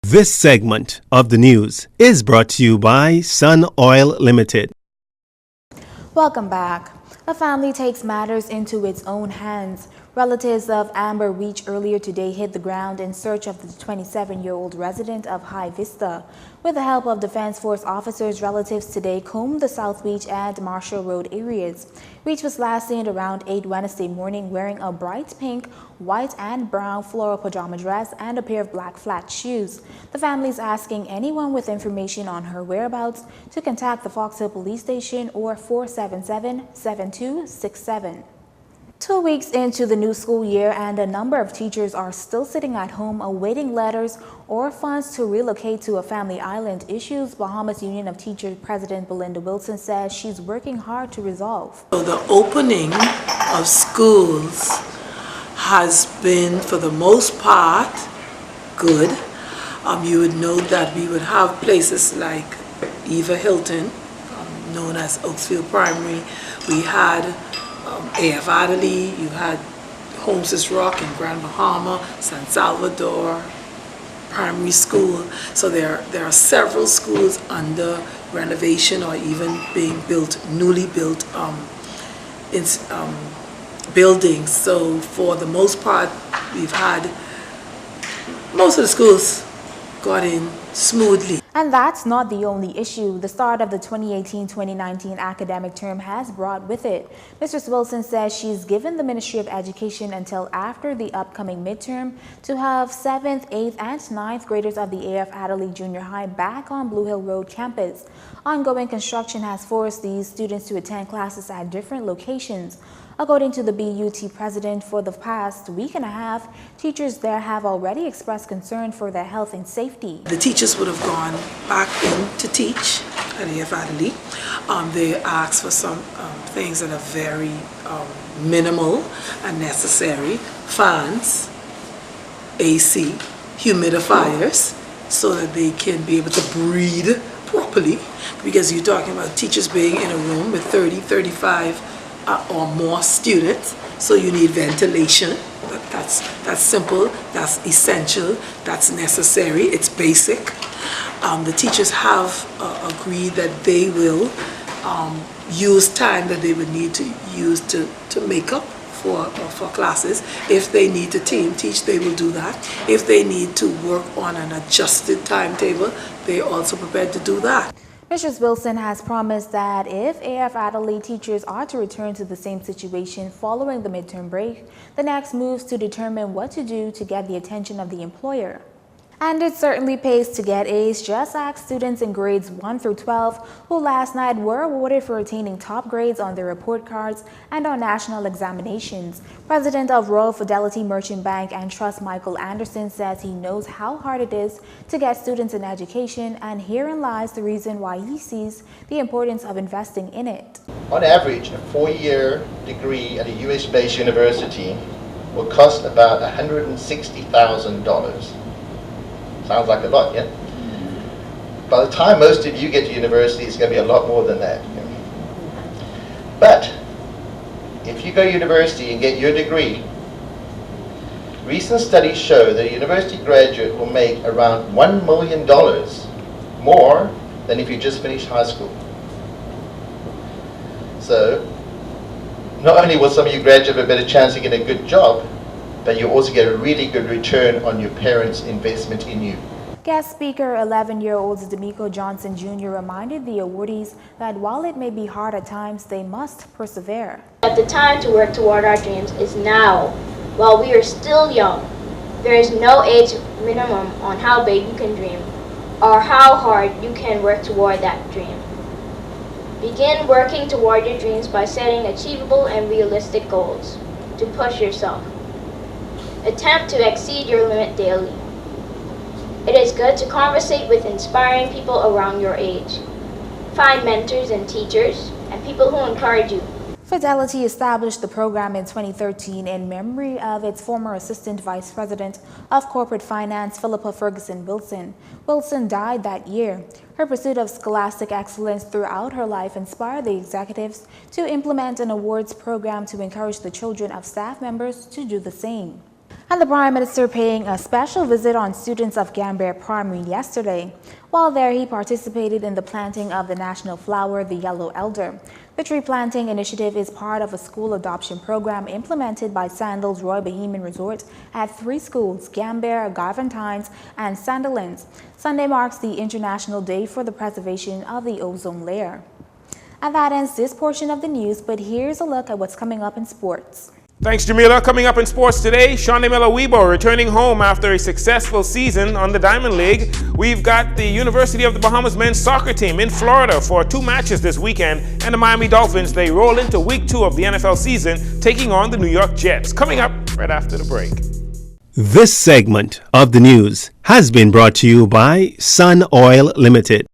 This segment of the news is brought to you by Sun Oil Limited. Welcome back. A family takes matters into its own hands. Relatives of Amber Reach earlier today hit the ground in search of the 27-year-old resident of High Vista. With the help of Defense Force officers, relatives today combed the South Beach and Marshall Road areas. Reach was last seen around 8 Wednesday morning wearing a bright pink, white and brown floral pajama dress and a pair of black flat shoes. The family is asking anyone with information on her whereabouts to contact the Fox Hill Police Station or 477-7267. 2 weeks into the new school year and a number of teachers are still sitting at home awaiting letters or funds to relocate to a family island, issues Bahamas Union of Teachers President Belinda Wilson says she's working hard to resolve. So the opening of schools has been, for the most part, good. You would note that we would have places like Eva Hilton, known as Oaksfield Primary. We had A.F. Adderley, you had Holmes's Rock in Grand Bahama, San Salvador Primary School. So there are several schools under renovation or even being built, newly built buildings. So for the most part, we've had most of the schools got in smoothly. And that's not the only issue. The start of the 2018-2019 academic term has brought with it. Mrs. Wilson says she's given the Ministry of Education until after the upcoming midterm to have 7th, 8th, and 9th graders of the A.F. Adderley Junior High back on Blue Hill Road campus. Ongoing construction has forced these students to attend classes at different locations. According to the BUT president, for the past week and a half, teachers there have already expressed concern for their health and safety. The teachers would have gone back in to teach at A.F. Adderley. They asked for some things that are very minimal and necessary. Fans, AC, humidifiers, so that they can be able to breathe properly, because you're talking about teachers being in a room with 30, 35 or more students, so you need ventilation. That's simple, that's essential, that's necessary, it's basic. The teachers have agreed that they will use time that they would need to use to make up for classes. If they need to team teach, they will do that. If they need to work on an adjusted timetable, they're also prepared to do that. Mrs. Wilson has promised that if A.F. Adderley teachers are to return to the same situation following the midterm break, the next moves to determine what to do to get the attention of the employer. And it certainly pays to get A's. Just ask students in grades 1 through 12 who last night were awarded for attaining top grades on their report cards and on national examinations. President of Royal Fidelity Merchant Bank and Trust Michael Anderson says he knows how hard it is to get students in education, and herein lies the reason why he sees the importance of investing in it. On average, a 4-year degree at a US-based university will cost about $160,000. Sounds like a lot, yeah? By the time most of you get to university, it's going to be a lot more than that. But if you go to university and get your degree, recent studies show that a university graduate will make around $1 million more than if you just finished high school. So not only will some of you graduate have a better chance to get a good job, but you also get a really good return on your parents' investment in you. Guest speaker 11-year-old D'Amico Johnson Jr. reminded the awardees that while it may be hard at times, they must persevere. But the time to work toward our dreams is now. While we are still young, there is no age minimum on how big you can dream or how hard you can work toward that dream. Begin working toward your dreams by setting achievable and realistic goals to push yourself. Attempt to exceed your limit daily. It is good to conversate with inspiring people around your age. Find mentors and teachers and people who encourage you. Fidelity established the program in 2013 in memory of its former Assistant Vice President of Corporate Finance, Philippa Ferguson Wilson. Wilson died that year. Her pursuit of scholastic excellence throughout her life inspired the executives to implement an awards program to encourage the children of staff members to do the same. And the Prime Minister paying a special visit on students of Gambia Primary yesterday. While there, he participated in the planting of the national flower, the yellow elder. The tree planting initiative is part of a school adoption program implemented by Sandals Royal Bahamian Resort at 3 schools, Gambia, Garventines, and Sandilands. Sunday marks the International Day for the Preservation of the Ozone Layer. And that ends this portion of the news, but here's a look at what's coming up in sports. Thanks, Jamila. Coming up in sports today, Shawnee Miller-Weibo returning home after a successful season on the Diamond League. We've got the University of the Bahamas men's soccer team in Florida for 2 matches this weekend, and the Miami Dolphins, they roll into week 2 of the NFL season, taking on the New York Jets. Coming up right after the break. This segment of the news has been brought to you by Sun Oil Limited.